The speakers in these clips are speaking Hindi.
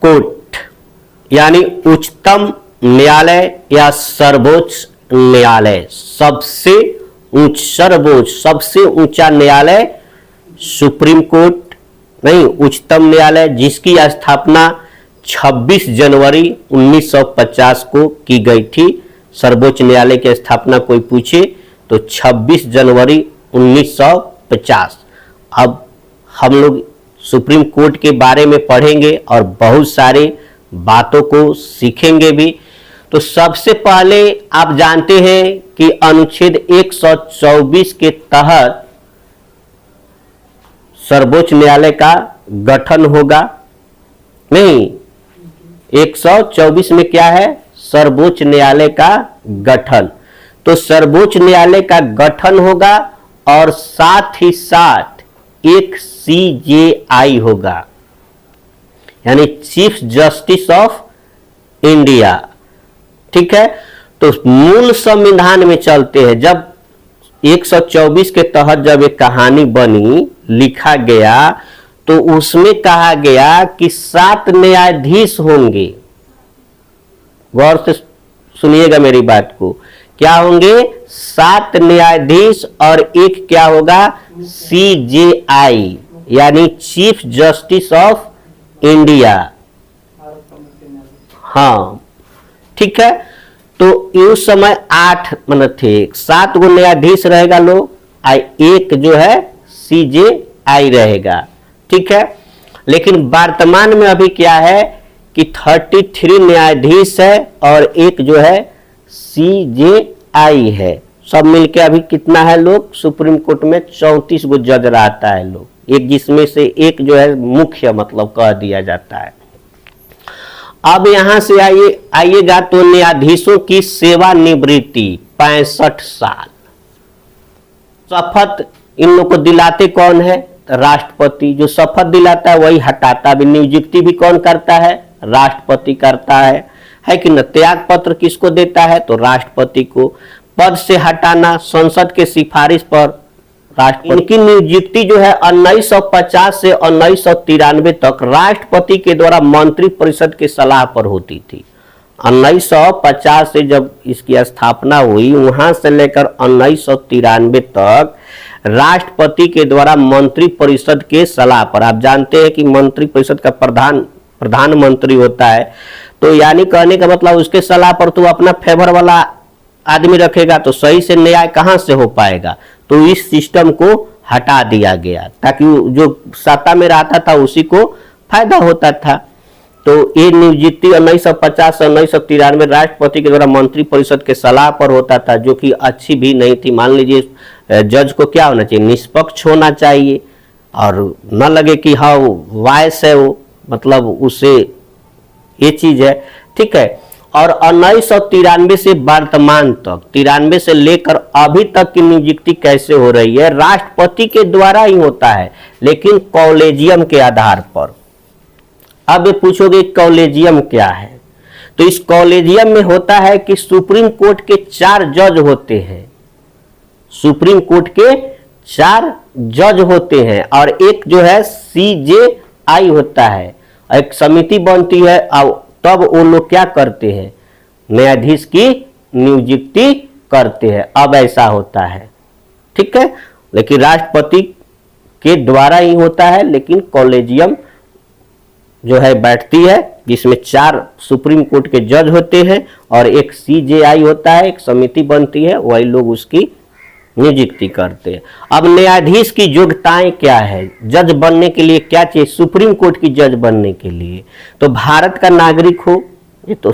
कोर्ट यानी उच्चतम न्यायालय या सर्वोच्च न्यायालय, सबसे सर्वोच्च सबसे ऊंचा न्यायालय सुप्रीम कोर्ट नहीं, उच्चतम न्यायालय, जिसकी स्थापना 26 जनवरी 1950 को की गई थी। सर्वोच्च न्यायालय की स्थापना कोई पूछे तो 26 जनवरी 1950। अब हम लोग सुप्रीम कोर्ट के बारे में पढ़ेंगे और बहुत सारे बातों को सीखेंगे भी। तो सबसे पहले आप जानते हैं कि अनुच्छेद 124 के तहत सर्वोच्च न्यायालय का गठन होगा। नहीं, 124 में क्या है? सर्वोच्च न्यायालय का गठन। तो सर्वोच्च न्यायालय का गठन होगा और साथ ही साथ एक CJI होगा, यानी चीफ जस्टिस ऑफ इंडिया। ठीक है, तो मूल संविधान में चलते हैं। जब 124 के तहत जब एक कहानी बनी, लिखा गया, तो उसमें कहा गया कि 7 न्यायाधीश होंगे। गौर से सुनिएगा मेरी बात को, क्या होंगे? 7 न्यायाधीश और एक क्या होगा? CJI यानी चीफ जस्टिस ऑफ इंडिया। हाँ, ठीक है। तो उस समय 8 थे, 7 गो न्यायाधीश रहेगा लोग, एक जो है CJI रहेगा। ठीक है, लेकिन वर्तमान में अभी क्या है कि 33 न्यायाधीश है और एक जो है CJI है। सब मिलके अभी कितना है लोग? सुप्रीम कोर्ट में 34 गो जज रहता है लोग, एक जिसमें से एक जो है मुख्य मतलब कह दिया जाता है। अब यहां से आइएगा तो न्यायाधीशों की सेवानिवृत्ति 65 साल। शपथ इन लोग को दिलाते कौन है? राष्ट्रपति। जो शपथ दिलाता है वही हटाता भी। नियुक्ति भी कौन करता है? राष्ट्रपति करता है कि न? त्याग पत्र किसको देता है? तो राष्ट्रपति को। पद से हटाना संसद के सिफारिश पर राष्ट्रपति। इनकी नियुक्ति जो है 1950 से 1993 तक राष्ट्रपति के द्वारा मंत्री परिषद के सलाह पर होती थी। 1950 से जब इसकी स्थापना हुई, वहां से लेकर 1993 तक राष्ट्रपति के द्वारा मंत्री परिषद के सलाह पर। आप जानते हैं कि मंत्री परिषद का प्रधानमंत्री होता है, तो यानी कहने का मतलब उसके सलाह पर तो अपना फेवर वाला आदमी रखेगा, तो सही से न्याय कहां से हो पाएगा? तो इस सिस्टम को हटा दिया गया ताकि जो सत्ता में रहता था उसी को फायदा होता था। तो ये नियुक्ति 1950 से 1993 राष्ट्रपति के द्वारा मंत्री परिषद के सलाह पर होता था, जो कि अच्छी भी नहीं थी। मान लीजिए जज को क्या होना चाहिए? निष्पक्ष होना चाहिए और न लगे कि हाँ वायस है वो, मतलब उससे ये चीज है। ठीक है, और 1993 से वर्तमान तक, 93 से लेकर अभी तक की नियुक्ति कैसे हो रही है? राष्ट्रपति के द्वारा ही होता है, लेकिन कॉलेजियम के आधार पर। अब ये पूछोगे कॉलेजियम क्या है? तो इस कॉलेजियम में होता है कि सुप्रीम कोर्ट के 4 जज होते हैं। सुप्रीम कोर्ट के 4 जज होते हैं और एक जो है CJI होता है। एक समिति बनती है और तब वो लोग क्या करते हैं? न्यायाधीश की नियुक्ति करते हैं। अब ऐसा होता है। ठीक है, लेकिन राष्ट्रपति के द्वारा ही होता है, लेकिन कॉलेजियम जो है बैठती है, जिसमें 4 सुप्रीम कोर्ट के जज होते हैं और एक CJI होता है, एक समिति बनती है, वही लोग उसकी नियुक्ति करते हैं। अब न्यायाधीश की योग्यताएं क्या है? जज बनने के लिए क्या चाहिए? सुप्रीम कोर्ट की जज बनने के लिए तो भारत का नागरिक हो, ये तो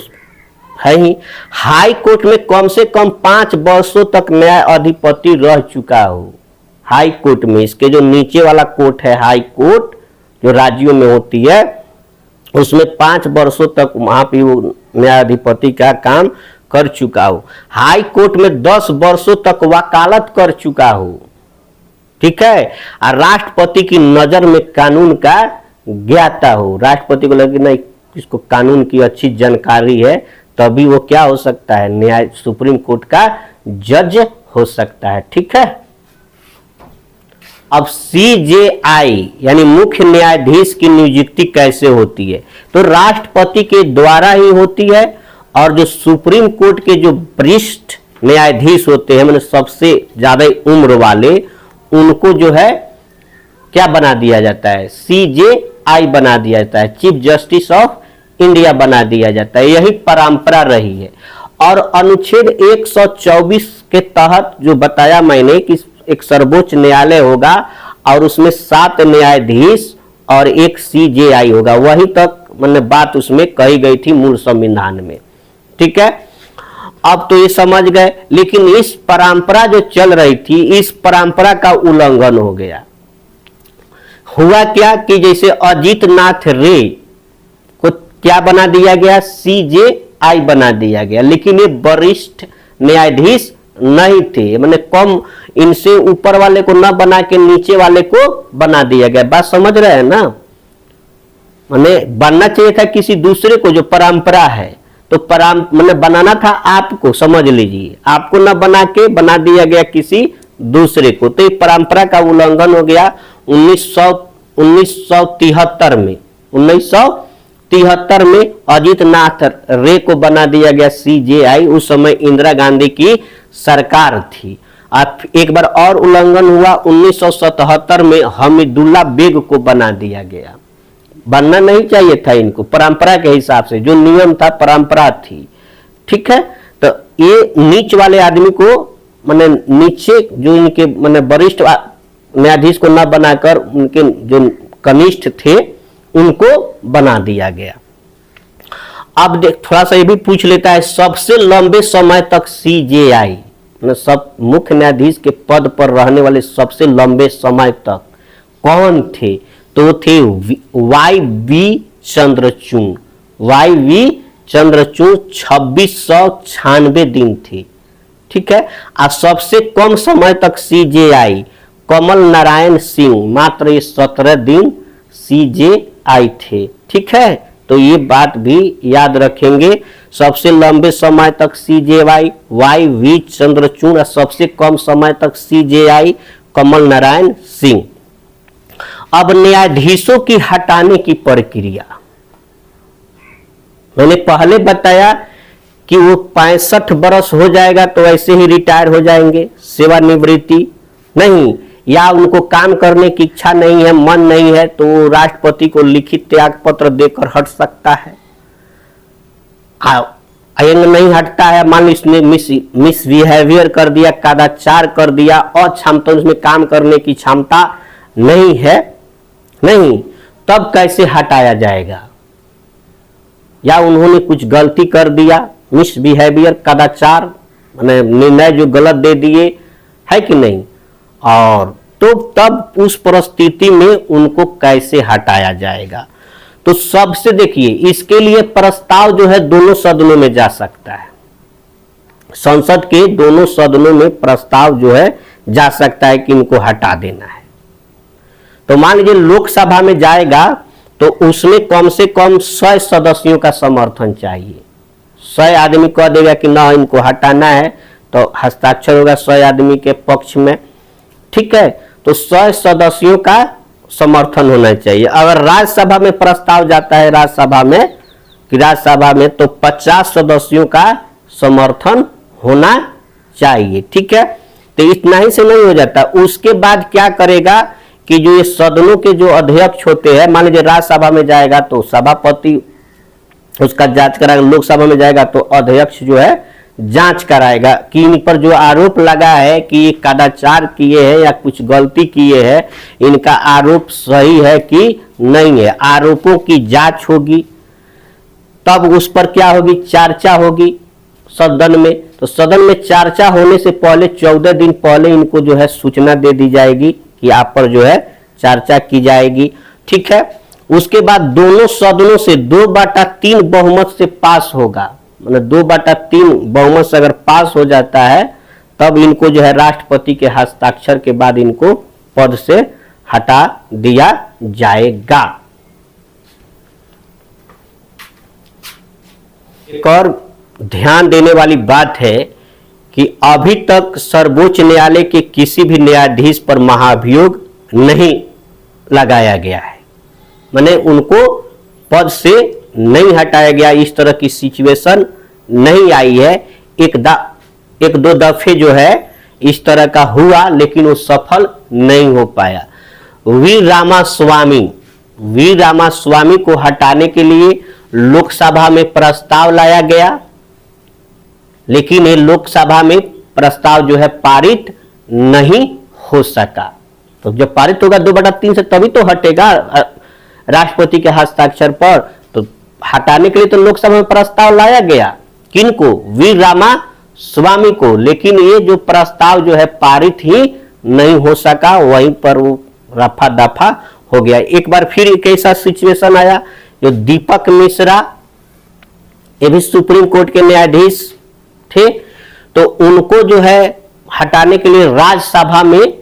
है ही। हाई कोर्ट में कम से कम 5 वर्षों तक न्यायाधिपति रह चुका हो। हाई कोर्ट में, इसके जो नीचे वाला कोर्ट है हाई कोर्ट, जो राज्यों में होती है, उसमें 5 वर्षों तक वहां पे वो न्यायाधिपति का काम कर चुका हो। हाई कोर्ट में 10 वर्षों तक वकालत कर चुका हो। ठीक है, और राष्ट्रपति की नजर में कानून का ज्ञाता हो। राष्ट्रपति को लगे नहीं इसको कानून की अच्छी जानकारी है, तभी वो क्या हो सकता है? न्याय सुप्रीम कोर्ट का जज हो सकता है। ठीक है, अब CJI यानी मुख्य न्यायाधीश की नियुक्ति कैसे होती है? तो राष्ट्रपति के द्वारा ही होती है, और जो सुप्रीम कोर्ट के जो वरिष्ठ न्यायाधीश होते हैं, मतलब सबसे ज्यादा उम्र वाले, उनको जो है क्या बना दिया जाता है? CJI बना दिया जाता है, चीफ जस्टिस ऑफ इंडिया बना दिया जाता है। यही परंपरा रही है। और अनुच्छेद 124 के तहत जो बताया मैंने कि एक सर्वोच्च न्यायालय होगा और उसमें 7 न्यायाधीश और एक CJI होगा, वही तक मतलब बात उसमें कही गई थी मूल संविधान में। ठीक है, अब तो ये समझ गए। लेकिन इस परंपरा जो चल रही थी, इस परंपरा का उल्लंघन हो गया। हुआ क्या कि जैसे अजीत नाथ रे को क्या बना दिया गया? CJI बना दिया गया, लेकिन ये वरिष्ठ न्यायाधीश नहीं थे, मैंने कम, इनसे ऊपर वाले को न बना के नीचे वाले को बना दिया गया। बात समझ रहे हैं ना? मैंने बनना चाहिए था किसी दूसरे को, जो परंपरा है, तो मैंने बनाना था आपको, समझ लीजिए, आपको न बना के बना दिया गया किसी दूसरे को। तो परंपरा का उल्लंघन हो गया 1973 में। 1973 में अजीत नाथ रे को बना दिया गया CJI। उस समय इंदिरा गांधी की सरकार थी। अब एक बार और उल्लंघन हुआ 1977 में, हमीदुल्ला बेग को बना दिया गया। बनना नहीं चाहिए था इनको, परंपरा के हिसाब से जो नियम था, परंपरा थी। ठीक है, तो ये नीच वाले आदमी को, माने नीचे जो इनके माने वरिष्ठ न्यायाधीश को न बनाकर उनके जो कनिष्ठ थे उनको बना दिया गया। अब देख, थोड़ा सा ये भी पूछ लेता है, सबसे लंबे समय तक CJI सब मुख्य न्यायाधीश के पद पर रहने वाले सबसे लंबे समय तक कौन थे? तो थे YV चंद्रचूड़। YV चंद्रचूड़ 2696 दिन थे। ठीक है, और सबसे कम समय तक CJI कमल नारायण सिंह, मात्र 17 दिन CJI थे। ठीक है, तो ये बात भी याद रखेंगे। सबसे लंबे समय तक CJI YV चंद्रचूड़, और सबसे कम समय तक CJI कमल नारायण सिंह। अब न्यायाधीशों की हटाने की प्रक्रिया, मैंने पहले बताया कि वो 65 वर्ष हो जाएगा तो ऐसे ही रिटायर हो जाएंगे, सेवानिवृत्ति नहीं, या उनको काम करने की इच्छा नहीं है, मन नहीं है, तो राष्ट्रपति को लिखित त्याग पत्र देकर हट सकता है। अयंग नहीं हटता है, मान लो इसने मिसबिहेवियर कर दिया, कदाचार कर दिया, अक्षमता, उसमें काम करने की क्षमता नहीं है, नहीं, तब कैसे हटाया जाएगा? या उन्होंने कुछ गलती कर दिया, मिसबिहेवियर, कदाचार, माने निर्णय जो गलत दे दिए, है कि नहीं, और तो तब उस परिस्थिति में उनको कैसे हटाया जाएगा? तो सबसे देखिए, इसके लिए प्रस्ताव जो है दोनों सदनों में जा सकता है। संसद के दोनों सदनों में प्रस्ताव जो है जा सकता है कि इनको हटा देना है। तो मान लीजिए लोकसभा में जाएगा तो उसमें कम से कम 100 सदस्यों का समर्थन चाहिए। 100 आदमी कह देगा कि ना इनको हटाना है, तो हस्ताक्षर होगा 100 आदमी के पक्ष में। ठीक है, तो 100 सदस्यों का समर्थन होना चाहिए। अगर राज्यसभा में प्रस्ताव जाता है, राज्यसभा में तो 50 सदस्यों का समर्थन होना चाहिए। ठीक है, तो इतना ही से नहीं हो जाता। उसके बाद क्या करेगा कि जो ये सदनों के जो अध्यक्ष होते हैं, मान लीजिए राज्यसभा में जाएगा तो सभापति उसका जांच कराएगा, लोकसभा में जाएगा तो अध्यक्ष जो है जांच कराएगा कि इन पर जो आरोप लगा है कि ये कदाचार किए हैं या कुछ गलती किए हैं, इनका आरोप सही है कि नहीं है। आरोपों की जांच होगी, तब उस पर क्या होगी? चर्चा होगी सदन में। तो सदन में चर्चा होने से पहले 14 दिन पहले इनको जो है सूचना दे दी जाएगी कि आप पर जो है चर्चा की जाएगी। ठीक है, उसके बाद दोनों सदनों से 2/3 बहुमत से पास होगा, मतलब 2/3 बहुमत से अगर पास हो जाता है तब इनको जो है राष्ट्रपति के हस्ताक्षर के बाद इनको पद से हटा दिया जाएगा। एक और ध्यान देने वाली बात है कि अभी तक सर्वोच्च न्यायालय के किसी भी न्यायाधीश पर महाभियोग नहीं लगाया गया है, माने उनको पद से नहीं हटाया गया, इस तरह की सिचुएशन नहीं आई है। एक दो दफे जो है इस तरह का हुआ, लेकिन वो सफल नहीं हो पाया। वी रामास्वामी को हटाने के लिए लोकसभा में प्रस्ताव लाया गया, लेकिन ये लोकसभा में प्रस्ताव जो है पारित नहीं हो सका। तो जब पारित होगा 2/3 से तभी तो हटेगा राष्ट्रपति के हस्ताक्षर पर। तो हटाने के लिए तो लोकसभा में प्रस्ताव लाया गया, किनको? वी रामास्वामी को, लेकिन ये जो प्रस्ताव जो है पारित ही नहीं हो सका, वहीं पर वो रफा दफा हो गया। एक बार फिर एक ऐसा सिचुएशन आया, जो दीपक मिश्रा, ये भी सुप्रीम कोर्ट के न्यायाधीश थे, तो उनको जो है हटाने के लिए राज्यसभा में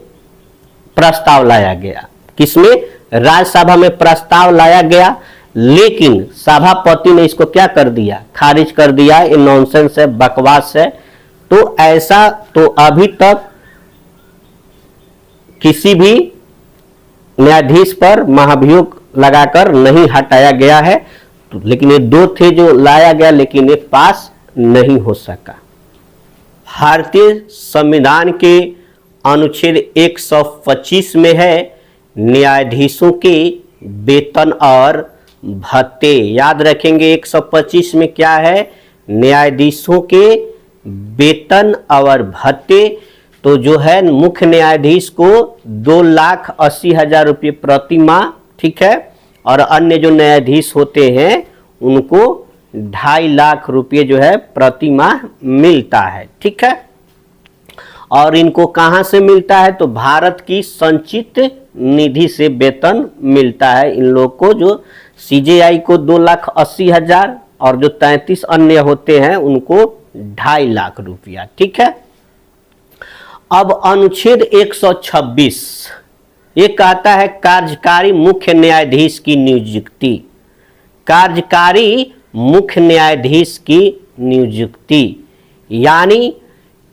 प्रस्ताव लाया गया। किसमें? राज्यसभा में प्रस्ताव लाया गया, लेकिन सभापति ने इसको क्या कर दिया? खारिज कर दिया। ये नॉनसेंस है, बकवास है। तो ऐसा तो अभी तक किसी भी न्यायाधीश पर महाभियोग लगाकर नहीं हटाया गया है। तो लेकिन ये दो थे जो लाया गया, लेकिन ये पास नहीं हो सका। भारतीय संविधान के अनुच्छेद 125 में है न्यायाधीशों के वेतन और भत्ते। याद रखेंगे 125 में क्या है? न्यायाधीशों के वेतन और भत्ते। तो जो है मुख्य न्यायाधीश को 2,80,000 रुपये प्रति माह, ठीक है, और अन्य जो न्यायाधीश होते हैं उनको 2.5 लाख रुपये जो है प्रति माह मिलता है, ठीक है। और इनको कहाँ से मिलता है? तो भारत की संचित निधि से वेतन मिलता है इन लोग को। जो सीजेआई को 2,80,000 और जो 33 अन्य होते हैं उनको 2.5 लाख रुपया, ठीक है। अब अनुच्छेद 126 ये कहता है कार्यकारी मुख्य न्यायाधीश की नियुक्ति। कार्यकारी मुख्य न्यायाधीश की नियुक्ति यानी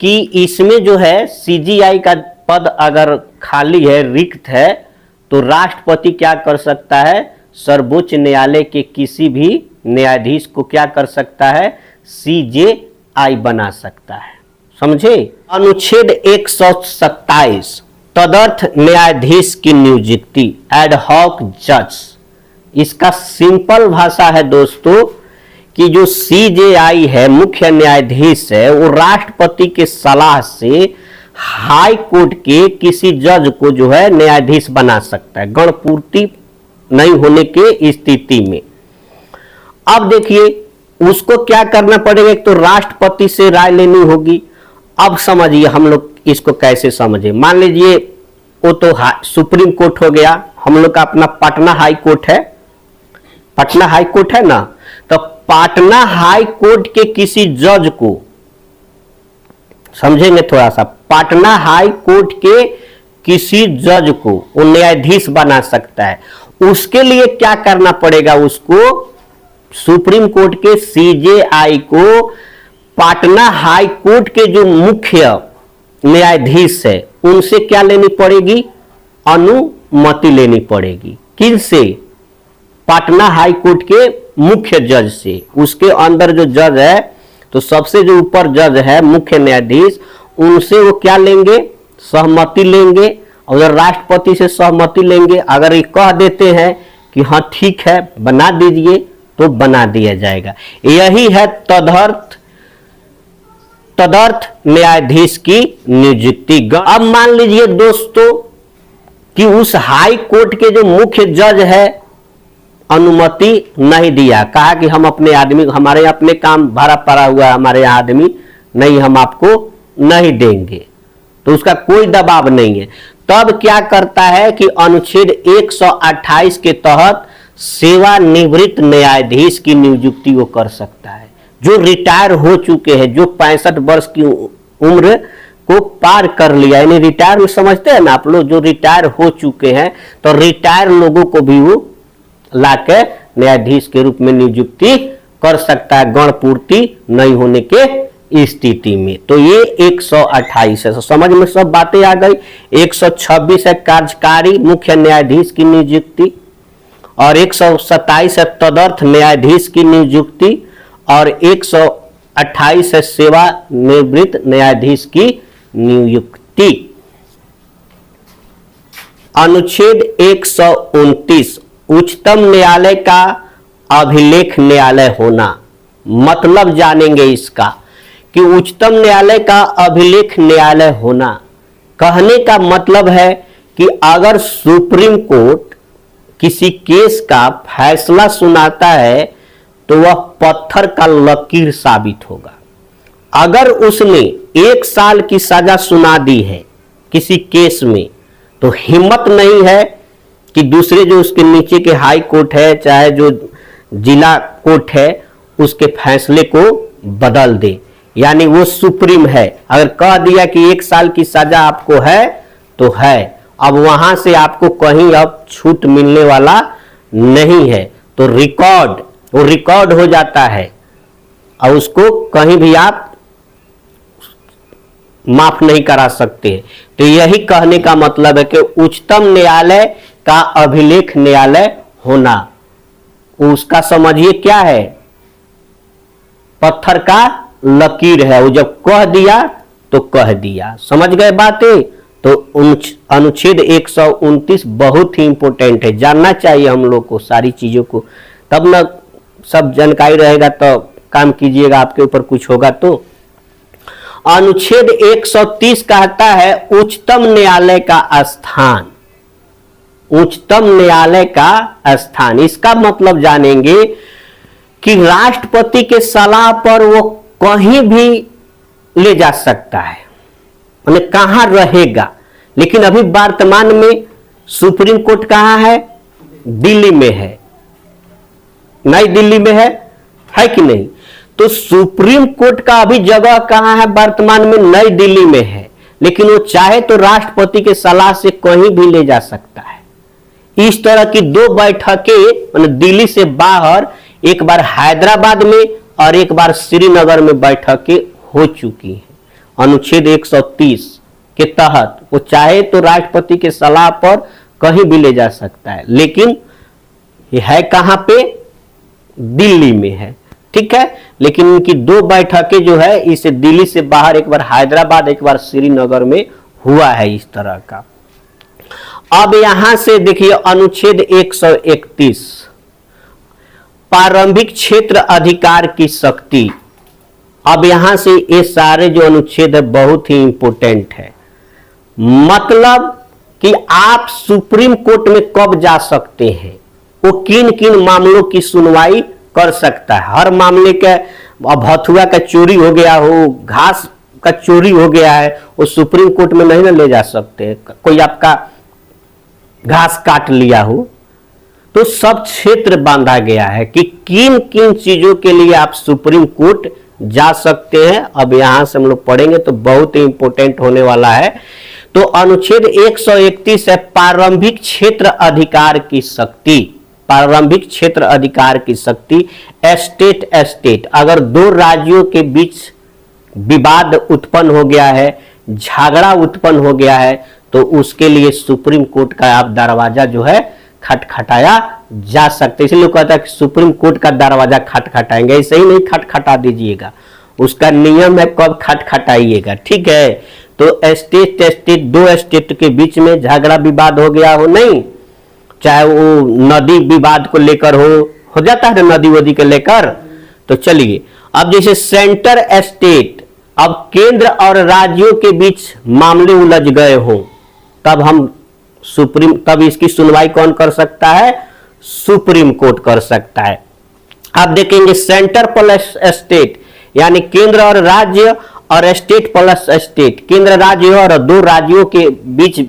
कि इसमें जो है सीजीआई का पद अगर खाली है, रिक्त है, तो राष्ट्रपति क्या कर सकता है? सर्वोच्च न्यायालय के किसी भी न्यायाधीश को क्या कर सकता है? सीजेआई बना सकता है। समझे? अनुच्छेद 127 तदर्थ न्यायाधीश की नियुक्ति, एडहॉक जज। इसका सिंपल भाषा है दोस्तों कि जो सीजेआई है, मुख्य न्यायाधीश है, वो राष्ट्रपति के सलाह से हाई कोर्ट के किसी जज को जो है न्यायाधीश बना सकता है, गणपूर्ति नहीं होने के स्थिति में। अब देखिए उसको क्या करना पड़ेगा? एक तो राष्ट्रपति से राय लेनी होगी। अब समझिए हम लोग इसको कैसे समझे। मान लीजिए वो तो सुप्रीम कोर्ट हो गया, हम लोग का अपना पटना हाई कोर्ट है, पटना हाई कोर्ट है ना, तो पटना हाई कोर्ट के किसी जज को, समझेंगे थोड़ा सा, पटना हाई कोर्ट के किसी जज को वो न्यायाधीश बना सकता है। उसके लिए क्या करना पड़ेगा? उसको सुप्रीम कोर्ट के सीजेआई को पटना हाई कोर्ट के जो मुख्य न्यायाधीश है उनसे क्या लेनी पड़ेगी? अनुमति लेनी पड़ेगी। किनसे? पटना हाई कोर्ट के मुख्य जज से। उसके अंदर जो जज है, तो सबसे जो ऊपर जज है मुख्य न्यायाधीश, उनसे वो क्या लेंगे? सहमति लेंगे। और राष्ट्रपति से सहमति लेंगे। अगर ये कह देते हैं कि हाँ ठीक है बना दीजिए, तो बना दिया जाएगा। यही है तदर्थ न्यायाधीश की नियुक्ति। अब मान लीजिए दोस्तों कि उस हाई कोर्ट के जो मुख्य जज है अनुमति नहीं दिया, कहा कि हम अपने आदमी, हमारे अपने काम भरा पड़ा हुआ है, हमारे आदमी नहीं, हम आपको नहीं देंगे, तो उसका कोई दबाव नहीं है। तब क्या करता है कि अनुच्छेद 128 के तहत सेवानिवृत्त न्यायाधीश की नियुक्ति वो कर सकता है, जो रिटायर हो चुके हैं, जो 65 वर्ष की उम्र को पार कर लिया, यानी रिटायर में समझते हैं ना आप लोग, जो रिटायर हो चुके हैं, तो रिटायर लोगों को भी वो लाके न्यायाधीश के रूप में नियुक्ति कर सकता है, गणपूर्ति नहीं होने के स्थिति में। तो ये 128 है। तो समझ में सब बातें आ गई। 126 है कार्यकारी मुख्य न्यायाधीश की नियुक्ति, और 127 है तदर्थ न्यायाधीश की नियुक्ति, और 128 है सेवानिवृत्त न्यायाधीश की नियुक्ति। अनुच्छेद 129 उच्चतम न्यायालय का अभिलेख न्यायालय होना। मतलब जानेंगे इसका कि उच्चतम न्यायालय का अभिलेख न्यायालय होना, कहने का मतलब है कि अगर सुप्रीम कोर्ट किसी केस का फैसला सुनाता है तो वह पत्थर का लकीर साबित होगा। अगर उसने 1 साल की सजा सुना दी है किसी केस में, तो हिम्मत नहीं है कि दूसरे जो उसके नीचे के हाई कोर्ट है, चाहे जो जिला कोर्ट है, उसके फैसले को बदल दे। यानी वो सुप्रीम है। अगर कह दिया कि 1 साल की सजा आपको है तो है, अब वहां से आपको कहीं अब छूट मिलने वाला नहीं है। तो वो रिकॉर्ड हो जाता है और उसको कहीं भी आप माफ नहीं करा सकते। तो यही कहने का मतलब है कि उच्चतम न्यायालय का अभिलेख न्यायालय होना, उसका समझिए क्या है, पत्थर का लकीर है। वो जब कह दिया तो कह दिया। समझ गए बातें? तो अनुच्छेद 129 बहुत ही इंपॉर्टेंट है, जानना चाहिए हम लोग को सारी चीजों को, तब ना सब जानकारी रहेगा तो काम कीजिएगा, आपके ऊपर कुछ होगा तो। अनुच्छेद 130 कहता है उच्चतम न्यायालय का स्थान। उच्चतम न्यायालय का स्थान, इसका मतलब जानेंगे कि राष्ट्रपति के सलाह पर वो कहीं भी ले जा सकता है, माने कहां रहेगा। लेकिन अभी वर्तमान में सुप्रीम कोर्ट कहां है? दिल्ली में है, नई दिल्ली में है कि नहीं? तो सुप्रीम कोर्ट का अभी जगह कहां है? वर्तमान में नई दिल्ली में है। लेकिन वो चाहे तो राष्ट्रपति के सलाह से कहीं भी ले जा सकता है। इस तरह की 2 बैठकें दिल्ली से बाहर, एक बार हैदराबाद में और एक बार श्रीनगर में बैठकें हो चुकी हैं। अनुच्छेद 130 के तहत वो चाहे तो राष्ट्रपति के सलाह पर कहीं भी ले जा सकता है, लेकिन ये है कहां पे? दिल्ली में है। ठीक है, लेकिन इनकी 2 बैठकें जो है इसे दिल्ली से बाहर, एक बार हैदराबाद एक बार श्रीनगर में हुआ है इस तरह का। अब यहां से देखिए अनुच्छेद 131 प्रारंभिक क्षेत्र अधिकार की शक्ति। अब यहां से ये सारे जो अनुच्छेद है बहुत ही इंपॉर्टेंट है। मतलब कि आप सुप्रीम कोर्ट में कब जा सकते हैं, वो किन किन मामलों की सुनवाई कर सकता है। हर मामले का, अब हथुआ का चोरी हो गया हो, घास का चोरी हो गया है, वो सुप्रीम कोर्ट में नहीं ना ले जा सकते। कोई आपका घास काट लिया हो, तो सब क्षेत्र बांधा गया है कि किन किन चीजों के लिए आप सुप्रीम कोर्ट जा सकते हैं। अब यहां से हम लोग पढ़ेंगे तो बहुत ही इंपॉर्टेंट होने वाला है। तो अनुच्छेद 131 है प्रारंभिक क्षेत्र अधिकार की शक्ति। प्रारंभिक क्षेत्र अधिकार की शक्ति, स्टेट अगर 2 राज्यों के बीच विवाद उत्पन्न हो गया है, झगड़ा उत्पन्न हो गया है, तो उसके लिए सुप्रीम कोर्ट का आप दरवाजा जो है खटखटाया जा सकते। इसलिए कहता है कि सुप्रीम कोर्ट का दरवाजा खटखटाएंगे, ऐसे ही नहीं खटखटा दीजिएगा, उसका नियम है कब खटखटाइएगा। ठीक है, तो स्टेट 2 स्टेट के बीच में झगड़ा विवाद हो गया हो, नहीं, चाहे वो नदी विवाद को लेकर हो जाता है नदी वदी को लेकर। तो चलिए, अब जैसे सेंटर स्टेट, अब केंद्र और राज्यों के बीच मामले उलझ गए हो, तब इसकी सुनवाई कौन कर सकता है? सुप्रीम कोर्ट कर सकता है। आप देखेंगे सेंटर प्लस स्टेट, यानी केंद्र और राज्य, और स्टेट प्लस स्टेट, केंद्र राज्य और 2 राज्यों के बीच,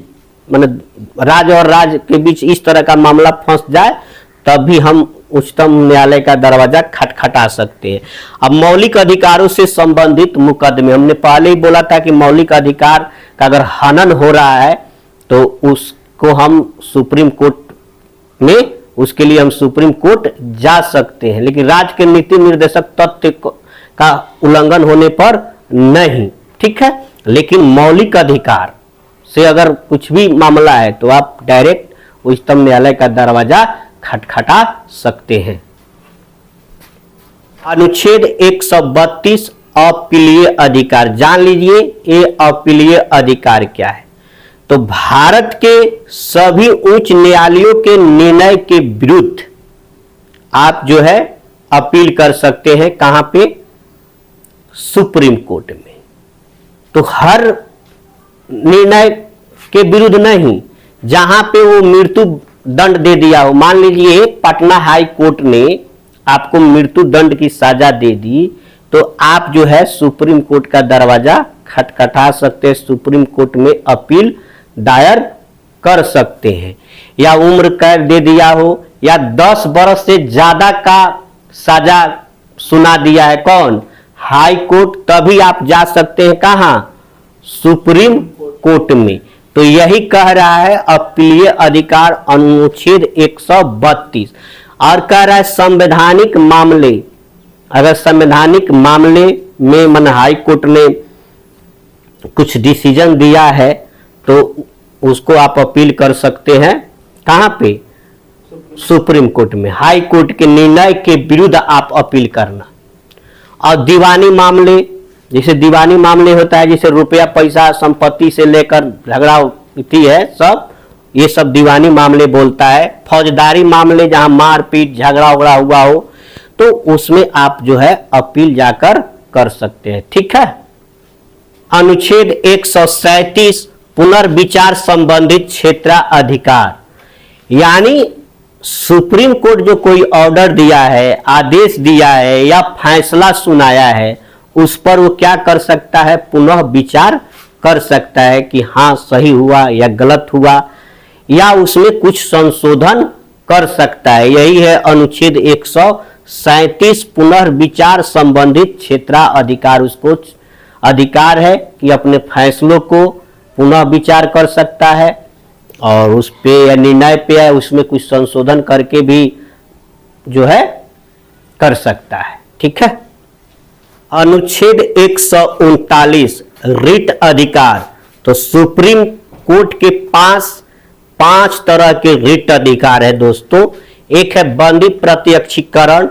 मतलब राज्य और राज्य के बीच इस तरह का मामला फंस जाए, तब भी हम उच्चतम न्यायालय का दरवाजा खटखटा सकते हैं। अब मौलिक अधिकारों से संबंधित मुकदमे, हमने पहले ही बोला था कि मौलिक अधिकार का अगर हनन हो रहा है तो उसको हम सुप्रीम कोर्ट में, उसके लिए हम सुप्रीम कोर्ट जा सकते हैं। लेकिन राज्य के नीति निर्देशक तथ्य का उल्लंघन होने पर नहीं, ठीक है। लेकिन मौलिक अधिकार से अगर कुछ भी मामला है तो आप डायरेक्ट उच्चतम न्यायालय का दरवाजा खटखटा सकते हैं। अनुच्छेद 132 अपीलीय अधिकार, जान लीजिए ये अपीलीय अधिकार क्या है। तो भारत के सभी उच्च न्यायालयों के निर्णय के विरुद्ध आप जो है अपील कर सकते हैं। कहां पे? सुप्रीम कोर्ट में। तो हर निर्णय के विरुद्ध नहीं, जहां पे वो मृत्यु दंड दे दिया हो, मान लीजिए पटना हाई कोर्ट ने आपको मृत्यु दंड की सजा दे दी, तो आप जो है सुप्रीम कोर्ट का दरवाजा खटखटा सकते हैं, सुप्रीम कोर्ट में अपील दायर कर सकते हैं। या उम्र कैद दे दिया हो या 10 वर्ष से ज्यादा का सजा सुना दिया है कौन? हाई कोर्ट, तभी आप जा सकते हैं कहां? सुप्रीम कोर्ट में। तो यही कह रहा है अपीलीय अधिकार अनुच्छेद 132। और कह रहा है संवैधानिक मामले, अगर संवैधानिक मामले में मन हाई कोर्ट ने कुछ डिसीजन दिया है तो उसको आप अपील कर सकते हैं। कहां पे? सुप्रीम कोर्ट में। हाई कोर्ट के निर्णय के विरुद्ध आप अपील करना। और दीवानी मामले, जैसे दीवानी मामले होता है, जैसे रुपया पैसा संपत्ति से लेकर झगड़ा होती है, सब ये सब दीवानी मामले बोलता है। फौजदारी मामले जहां मारपीट झगड़ा उगड़ा हुआ हो तो उसमें आप जो है अपील जाकर कर सकते हैं, ठीक है। अनुच्छेद 137 पुनर्विचार संबंधित क्षेत्राधिकार, यानी सुप्रीम कोर्ट जो कोई ऑर्डर दिया है, आदेश दिया है या फैसला सुनाया है, उस पर वो क्या कर सकता है? पुनः विचार कर सकता है कि हाँ सही हुआ या गलत हुआ, या उसमें कुछ संशोधन कर सकता है। यही है अनुच्छेद 137 पुनर्विचार संबंधित क्षेत्राधिकार। उसको अधिकार है कि अपने फैसलों को पुनः विचार कर सकता है और उस पे या निर्णय पे है उसमें कुछ संशोधन करके भी जो है कर सकता है, ठीक है। अनुच्छेद 139 रिट अधिकार। तो सुप्रीम कोर्ट के पास 5 तरह के रिट अधिकार है दोस्तों। एक है बंदी प्रत्यक्षीकरण,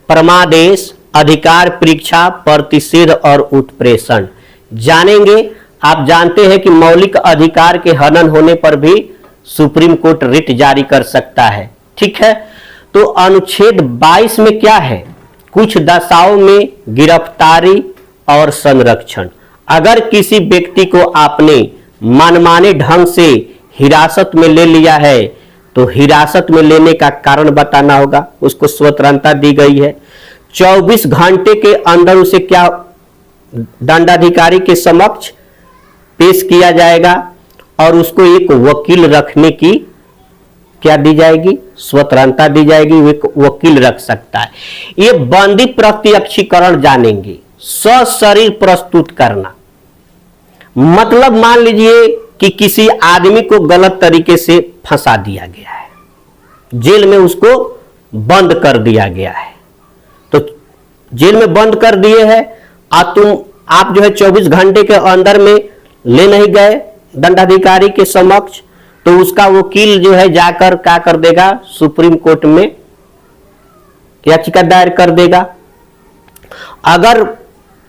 परमादेश, अधिकार परीक्षा, प्रतिषेध और उत्प्रेषण। जानेंगे, आप जानते हैं कि मौलिक अधिकार के हनन होने पर भी सुप्रीम कोर्ट रिट जारी कर सकता है, ठीक है। तो अनुच्छेद 22 में क्या है? कुछ दशाओं में गिरफ्तारी और संरक्षण। अगर किसी व्यक्ति को आपने मनमाने ढंग से हिरासत में ले लिया है तो हिरासत में लेने का कारण बताना होगा। उसको स्वतंत्रता दी गई है। 24 घंटे के अंदर उसे क्या दंडाधिकारी के समक्ष पेश किया जाएगा और उसको एक वकील रखने की क्या दी जाएगी? स्वतंत्रता दी जाएगी, वो एक वकील रख सकता है। ये बंदी प्रत्यक्षीकरण जानेंगे। सशरीर प्रस्तुत करना, मतलब मान लीजिए कि किसी आदमी को गलत तरीके से फंसा दिया गया है, जेल में उसको बंद कर दिया गया है, तो जेल में बंद कर दिए हैं आप जो है 24 घंटे के अंदर में ले नहीं गए दंडाधिकारी के समक्ष, तो उसका वकील जो है जाकर क्या कर देगा? सुप्रीम कोर्ट में याचिका दायर कर देगा। अगर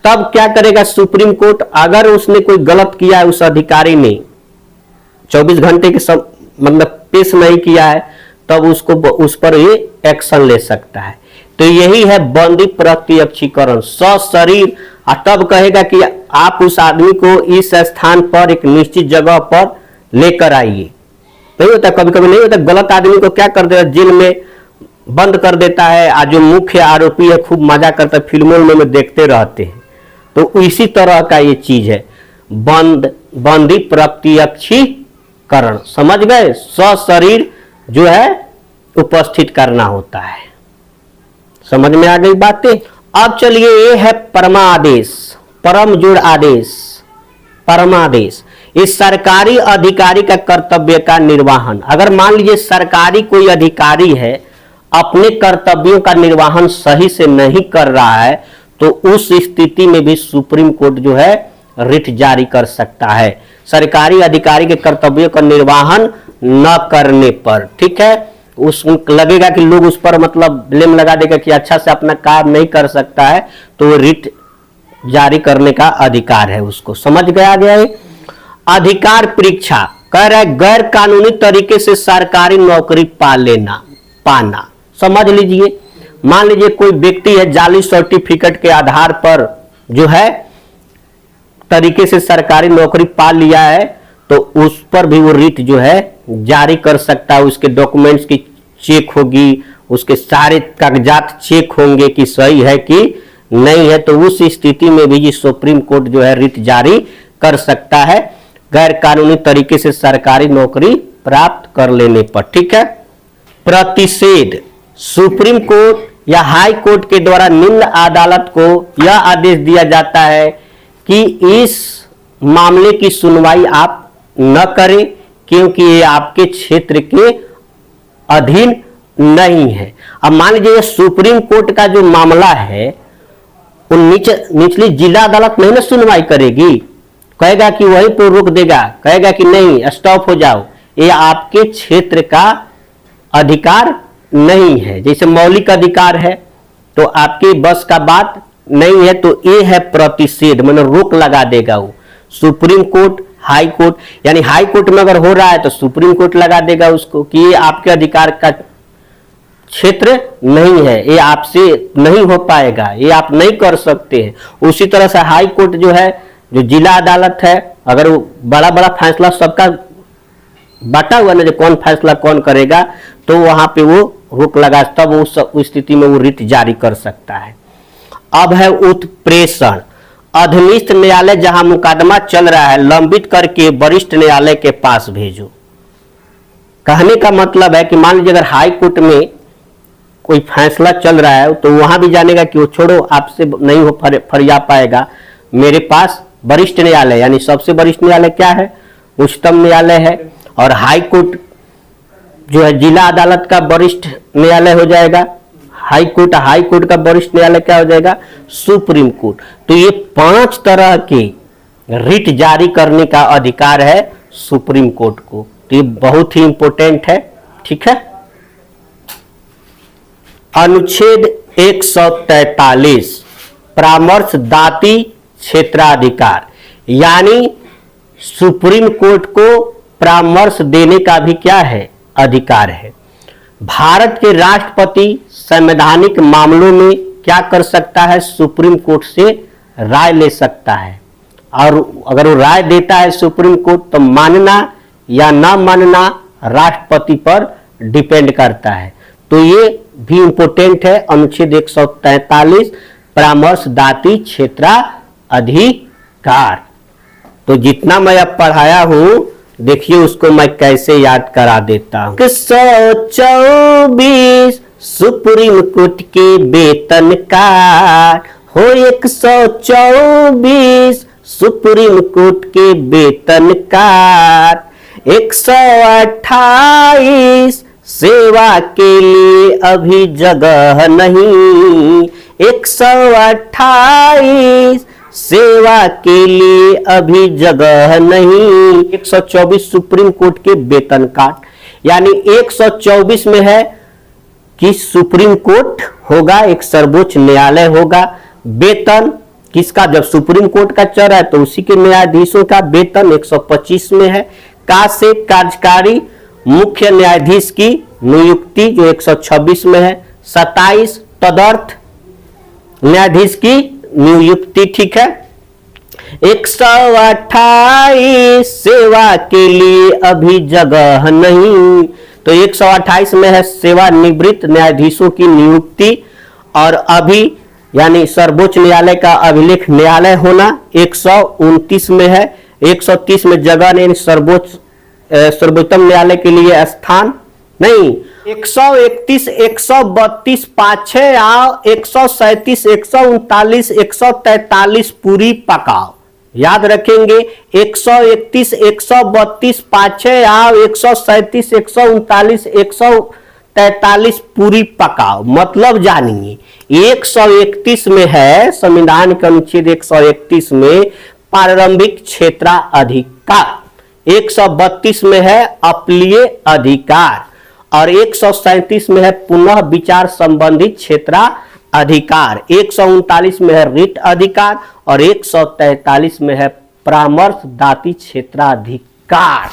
तब क्या करेगा सुप्रीम कोर्ट? अगर उसने कोई गलत किया है, उस अधिकारी ने 24 घंटे के मतलब पेश नहीं किया है, तब उसको उस पर ये एक्शन ले सकता है। तो यही है बंदी प्रत्यक्षीकरण, सशरीर। तब कहेगा कि आप उस आदमी को इस स्थान पर एक निश्चित जगह पर लेकर आइए। नहीं होता, कभी कभी नहीं होता, गलत आदमी को क्या कर देता, जेल में बंद कर देता है। आज जो मुख्य आरोपी है खूब मजा करता है, फिल्मों में देखते रहते हैं। तो इसी तरह का ये चीज है बंदी प्रत्यक्षीकरण, समझ गए? सशरीर जो है उपस्थित करना होता है। समझ में आ गई बातें? अब चलिए, ये है परमादेश, परम जोड़ आदेश, परमादेश। इस सरकारी अधिकारी का कर्तव्य का निर्वहन। अगर मान लीजिए सरकारी कोई अधिकारी है, अपने कर्तव्यों का निर्वहन सही से नहीं कर रहा है, तो उस स्थिति में भी सुप्रीम कोर्ट जो है रिट जारी कर सकता है सरकारी अधिकारी के कर्तव्यों का निर्वहन न करने पर। ठीक है, उस लगेगा कि लोग उस पर मतलब ब्लेम लगा देगा कि अच्छा से अपना काम नहीं कर सकता है, तो वो रिट जारी करने का अधिकार है उसको। समझ गया है। अधिकार परीक्षा कह रहा है गैर कानूनी तरीके से सरकारी नौकरी पाना। समझ लीजिए, मान लीजिए कोई व्यक्ति है जाली सर्टिफिकेट के आधार पर जो है तरीके से सरकारी नौकरी पा लिया है, तो उस पर भी वो रिट जो है जारी कर सकता है। उसके डॉक्यूमेंट्स की चेक होगी, उसके सारे कागजात चेक होंगे कि सही है कि नहीं है, तो उस स्थिति में भी सुप्रीम कोर्ट जो है रिट जारी कर सकता है गैर कानूनी तरीके से सरकारी नौकरी प्राप्त कर लेने पर। ठीक है। प्रतिषेध, सुप्रीम कोर्ट या हाई कोर्ट के द्वारा निम्न अदालत को यह आदेश दिया जाता है कि इस मामले की सुनवाई आप न करें क्योंकि ये आपके क्षेत्र के अधीन नहीं है। अब मान लीजिए सुप्रीम कोर्ट का जो मामला है वो निचली जिला अदालत नहीं ना सुनवाई करेगी, कहेगा कि वहीं पर रोक देगा, कहेगा कि नहीं स्टॉप हो जाओ, ये आपके क्षेत्र का अधिकार नहीं है। जैसे मौलिक अधिकार है तो आपके बस का बात नहीं है, तो ये है प्रतिषेध, मतलब रोक लगा देगा वो। सुप्रीम कोर्ट, हाई कोर्ट, यानी हाई कोर्ट में अगर हो रहा है तो सुप्रीम कोर्ट लगा देगा उसको कि ये आपके अधिकार का क्षेत्र नहीं है, ये आपसे नहीं हो पाएगा, ये आप नहीं कर सकते हैं। उसी तरह से हाई कोर्ट जो है, जो जिला अदालत है, अगर वो बड़ा बड़ा फैसला सबका बांटा हुआ ना, जो कौन फैसला कौन करेगा, तो वहां पे वो रोक लगा, तब उस स्थिति में वो रिट जारी कर सकता है। अब है उत्प्रेषण, अधीनस्थ न्यायालय जहां मुकदमा चल रहा है लंबित करके वरिष्ठ न्यायालय के पास भेजो। कहने का मतलब है कि मान लीजिए अगर हाई कोर्ट में कोई फैसला चल रहा है तो वहां भी जानेगा कि वो छोड़ो, आपसे नहीं हो फरिया पाएगा, मेरे पास वरिष्ठ न्यायालय, यानी सबसे वरिष्ठ न्यायालय क्या है, उच्चतम न्यायालय है, और हाई कोर्ट जो है जिला अदालत का वरिष्ठ न्यायालय हो जाएगा। हाई कोर्ट का वरिष्ठ न्यायालय क्या हो जाएगा, सुप्रीम कोर्ट। तो ये 5 तरह के रिट जारी करने का अधिकार है सुप्रीम कोर्ट को, तो ये बहुत ही इंपॉर्टेंट है। ठीक है। अनुच्छेद 143 परामर्शदाती क्षेत्राधिकार, यानी सुप्रीम कोर्ट को परामर्श देने का भी क्या है, अधिकार है। भारत के राष्ट्रपति संवैधानिक मामलों में क्या कर सकता है, सुप्रीम कोर्ट से राय ले सकता है, और अगर वो राय देता है सुप्रीम कोर्ट तो मानना या ना मानना राष्ट्रपति पर डिपेंड करता है। तो ये भी इंपॉर्टेंट है अनुच्छेद 143 परामर्शदाती क्षेत्राधिकार। तो जितना मैं अब पढ़ाया हूं देखिए उसको मैं कैसे याद करा देता हूं। 124 सुप्रीम कोर्ट के वेतन कार्ड हो, 124 सुप्रीम कोर्ट के वेतन कार्ड, 128 सेवा के लिए अभी जगह नहीं, 128 सेवा के लिए अभी जगह नहीं। 124 सुप्रीम कोर्ट के वेतन कार्ड, यानी 124 में है कि सुप्रीम कोर्ट होगा, एक सर्वोच्च न्यायालय होगा। वेतन किसका, जब सुप्रीम कोर्ट का चल रहा है तो उसी के न्यायाधीशों का वेतन 125 में है। का से कार्यकारी मुख्य न्यायाधीश की नियुक्ति जो 126 में है। 27 तदर्थ न्यायाधीश की नियुक्ति। ठीक है। 128 सेवा के लिए अभी जगह नहीं, तो 128 में है सेवानिवृत्त न्यायाधीशों की नियुक्ति, और अभी यानी सर्वोच्च न्यायालय का अभिलेख न्यायालय होना 129 में है। 130 में जगह नहीं, सर्वोच्चतम न्यायालय के लिए स्थान नहीं। 131, 132 5-6 आओ, 137, 139, 143 पूरी पकाओ। याद रखेंगे 131, 132 5-6 आओ, 137, 139, 143 पूरी पकाओ, मतलब जानिए 131 में है संविधान के अनुच्छेद 131 में प्रारंभिक क्षेत्राधिकार, 132 में है अपीलीय अधिकार और 137 में है पुनः विचार संबंधित क्षेत्राधिकार, 139 में है रिट अधिकार और 143 में है परामर्शदाती क्षेत्राधिकार।